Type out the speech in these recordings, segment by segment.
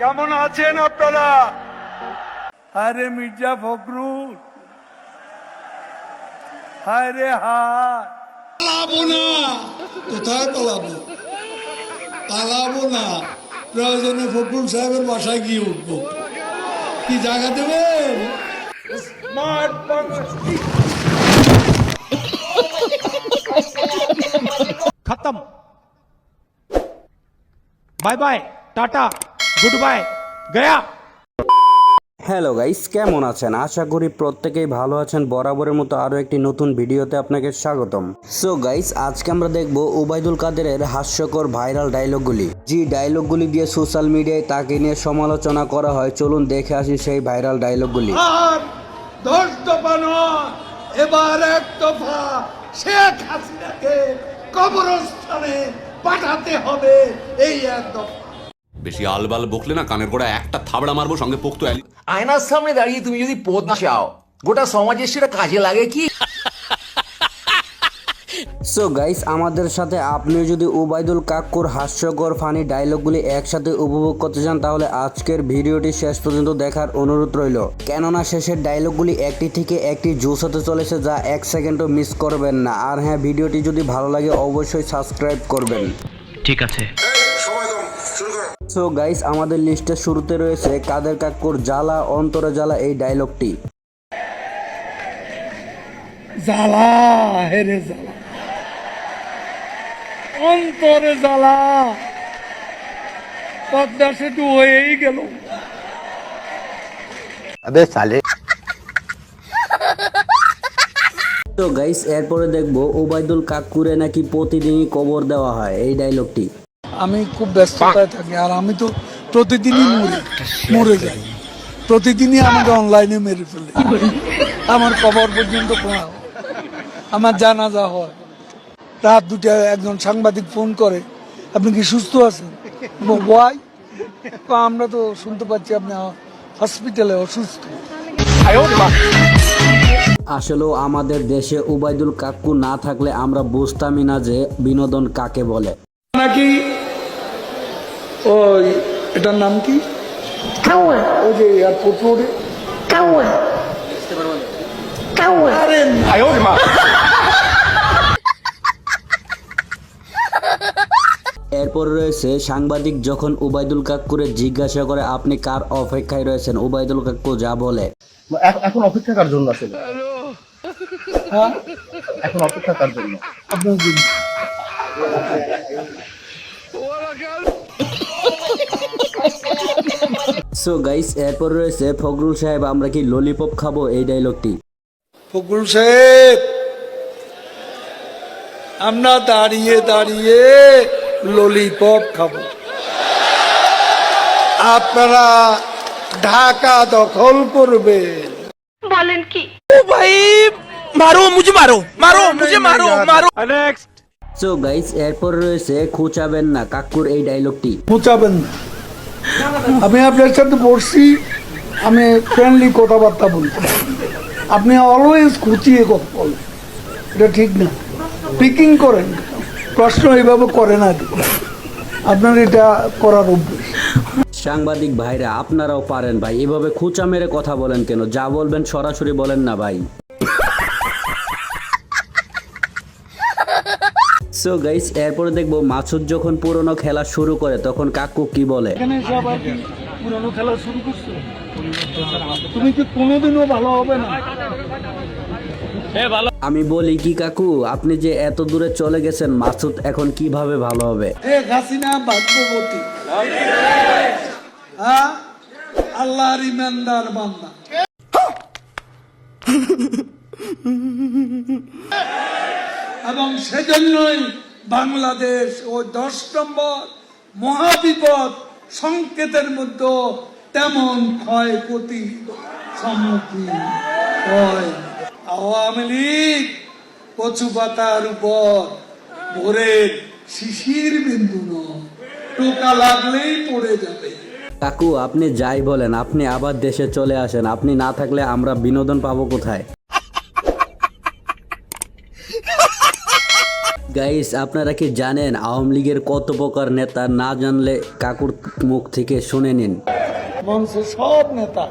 কেমন আছেন আপনারা? আরে মির্জা ফখরুল, হায় রে হায়। পালাবো না। কোথায় পালাবো? পালাবো না, প্রয়োজনে ফখরুল সাহেবের বাসায় গিয়ে উঠবো। কি জায়গা দেবেন? স্মার্ট বাংলাদেশ खत्म। Bye bye, tata, good bye, गया। হ্যালো গাইস, কেমন আছেন? আশা করি প্রত্যেকেই ভালো আছেন। বরাবরের মতো আরও একটি নতুন ভিডিওতে আপনাকে স্বাগতম। সো গাইস, আজকে আমরা দেখব ওবায়দুল কাদেরের হাস্যকর ভাইরাল ডায়লগগুলি। যে ডায়লগগুলি দিয়ে সোশ্যাল মিডিয়ায় তাকে নিয়ে সমালোচনা করা হয়। চলুন দেখে আসি সেই ভাইরাল ডায়লগগুলি। আর 10 দফা নয়, এবার 1 দফা শেখ হাসিনাকে কবরস্থানে পাঠাতে হবে। এই 1 দফা। বেশি আলবাল বকলে না কানের গোড়া একটা থাবড়া মারবো, সঙ্গে পোক্ত আয়নার সামনে দাঁড়িয়ে তুমি যদি পদ চাও, গোটা সমাজের সেটা কাজে লাগে কি? সো গাইস, আমাদের সাথে আপনিও যদি ওবায়দুল কাক্কুর হাস্যকর ফানি ডায়লগগুলি একসাথে উপভোগ করতে চান, তাহলে আজকের ভিডিওটি শেষ পর্যন্ত দেখার অনুরোধ রইল। কেননা শেষের ডায়লগগুলি একটি থেকে একটি জোস হতে চলেছে, যা 1 সেকেন্ডও মিস করবেন না। আর হ্যাঁ, ভিডিওটি যদি ভালো লাগে অবশ্যই সাবস্ক্রাইব করবেন। ঠিক আছে। সো গাইস, আমাদের লিস্টের শুরুতে রয়েছে কাদের কাক্কুর জ্বালা অন্তরে জ্বালা এই ডায়লগটি। জ্বালা, হেরে জ্বালা, অন্তরে জ্বালা, পদ্মা সেতু হয়েই গেল। তো গাইস, এরপরে দেখবো ওবায়দুল কাক্কুরে নাকি প্রতিদিনই কবর দেওয়া হয় এই ডায়লগটি। আমি খুব ব্যস্ততায় থাকি, আর আমি তো প্রতিদিনই মরে যাই। প্রতিদিনই আমাকে অনলাইনে মেরে ফেলে, আমার কবর পর্যন্ত পৌঁছায়, আমার জানাজা হয়। রাত 2টায় একজন সাংবাদিক ফোন করে, আপনি কি সুস্থ আছেন? ওয়াই? আমরা তো শুনতে পাচ্ছি আপনি হসপিটালে অসুস্থ। আসলেও আমাদের দেশে ওবায়দুল কাক্কু না থাকলে আমরা বুঝতামই না যে বিনোদন কাকে বলে। নাকি ওই এটার নাম কি, ওই যে এয়ারপোর্ট রোডে আরে এরপর রয়েছে সাংবাদিক যখন ওবায়দুল কাক্কুরে জিজ্ঞাসা করে আপনি কার অপেক্ষায় রয়েছেন, ওবায়দুল কাক্কু যা বলে, এখন অপেক্ষা কার জন্য আসলে? এখন অপেক্ষা কার জন্য? আপনার জন্য। সো গাইস, এরপর রয়েছে ফখরুল সাহেব আমরা কি ললিপপ খাবো এই ডায়লগটি। ফখরুল সাহেব, আমরা দাঁড়িয়ে দাঁড়িয়ে ললিপপ খাবো, আপনারা ঢাকা দখল করবেন। বলেন কি? नेक्स्ट। সো গাইস, এরপর রয়েছে খুঁচাবেন না কাক্কুর এই ডায়লগটি। পৌঁছাবেন না। আমি আপনার সাথে বসছি, আমি ফ্রেন্ডলি কথাবার্তা বলছি, আপনি অলওয়েজ খুঁচিয়ে কথা বলেন, এটা ঠিক না। পিকিং করেন, প্রশ্ন এইভাবে করে না, আপনার এটা করার অভ্যেস। সাংবাদিক ভাইরা আপনারাও পারেন ভাই, এভাবে খুঁচা মেরে কথা বলেন কেন? যা বলবেন সরাসরি বলেন না ভাই। সো গাইস, এরপরে দেখবো মাসুদ যখন পুরনো খেলা শুরু করে তখন কাকু কি বলে। এখানে সব আর কি পুরানো খেলা শুরু করছো, তুমি কি কোনোদিনও ভালো হবে না? আমি বলি কি কাকু, আপনি যে এত দূরে চলে গেছেন, মাসুদ এখন কিভাবে ভালো হবে? হাসিনা ভাগ্যবতী, হ্যাঁ, আল্লাহর ইমানদার বান্দা। এবং সেজন্যই বাংলাদেশ ওই 10 নম্বর মহাবিপদ সংকেতের মধ্যে তেমন ক্ষয়ক্ষতি সম্মুখীন হয়। আওয়ামী লীগ কচু পাতার উপর ভোরের শিশির বিন্দু নয়, টোকা লাগলেই পড়ে যাবে। কাকু, আপনি যাই বলেন, আপনি আবার দেশে চলে আসেন। আপনি না থাকলে আমরা বিনোদন পাবো কোথায়? গাইস আপনারা কি জানেন আওয়ামী লীগের কত প্রকার নেতা? না জানলে কাকুর মুখ থেকে শুনে নিন। মঞ্চে সব নেতা,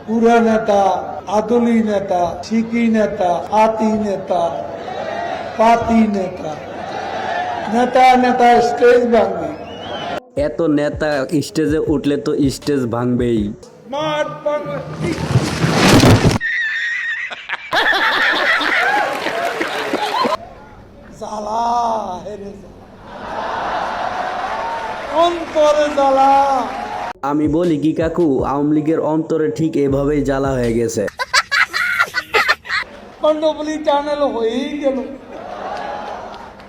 পুরা নেতা, আদলি নেতা, ঠিকি নেতা, হাতি নেতা, পাতি নেতা, নেতা নেতা স্টেজ ভাঙবে, এত নেতা স্টেজে উঠলে তো স্টেজ ভাঙবেই। মাঠ ভাঙবে। জ্বালা হেরে জ্বালা, অন্তরে জ্বালা। আমি বলি কি কাকু, আওয়ামী লীগের অন্তরে ঠিক এভাবেই জ্বালা হয়ে গেছে। কন্ডবলি টানেল হয়েই গেল।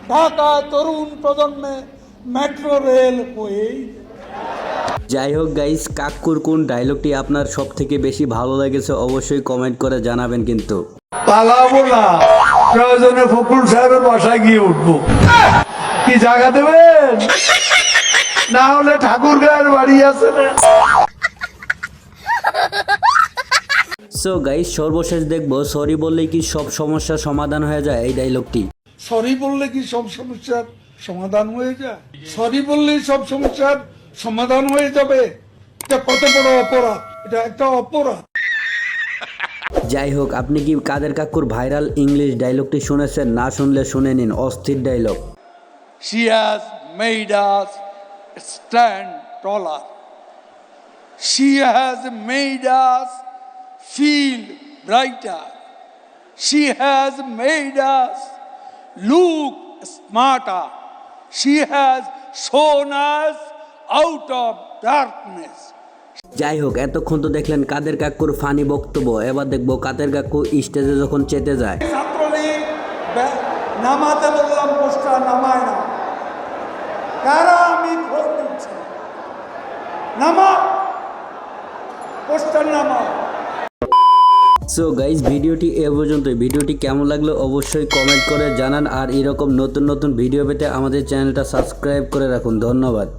ঢাকা তরুণ প্রজন্মে মেট্রো রেল হয়েই গেল। যাই হোক গাইস, কাকুর কোন ডায়লগটি আপনার সব থেকে বেশি ভালো লেগেছে অবশ্যই কমেন্ট করে জানাবেন কিন্তু। পালাবো না, প্রয়োজনে ফখরুল সাহেবের বাসায় গিয়ে উঠবো। কি জায়গা দেবেন? না হলে ঠাকুর গায়ের বাড়ি আছে না। সো গাইস, সর্বশেষ দেখবো সরি বললেই কি সব সমস্যার সমাধান হয়ে যায় এই ডায়লগটি। সরি বললে কি সব সমস্যার সমাধান হয়ে যায়? সরি বললেই সব সমস্যার সমাধান হয়ে যাবে? এটা কত বড় অপরাধ! এটা একটা অপরাধ। যাই হোক, আপনি কি কাদের কাকুর ভাইরাল ইংলিশ ডায়লগটি শুনেছেন? না শুনলে শুনে নিন, অস্থির dialogue. She has made us stand taller. She has made us feel brighter. She has made us look smarter. She has shown us out of darkness. যাই হোক, এতক্ষণ তো দেখলেন কাদের কাকুর ফানি বক্তব্য, এবার দেখবো কাদের কাকু স্টেজে যখন চেতে যায়। ছাত্রলীগ নামাতে বললাম, পোস্টার নামায় না। কারা আমি ভোট দিচ্ছি, নামা পোস্টার নামা। সো গাইজ, ভিডিওটি এ পর্যন্তই। ভিডিওটি কেমন লাগলো অবশ্যই কমেন্ট করে জানান, আর এরকম নতুন নতুন ভিডিও পেতে আমাদের চ্যানেলটা সাবস্ক্রাইব করে রাখুন। ধন্যবাদ।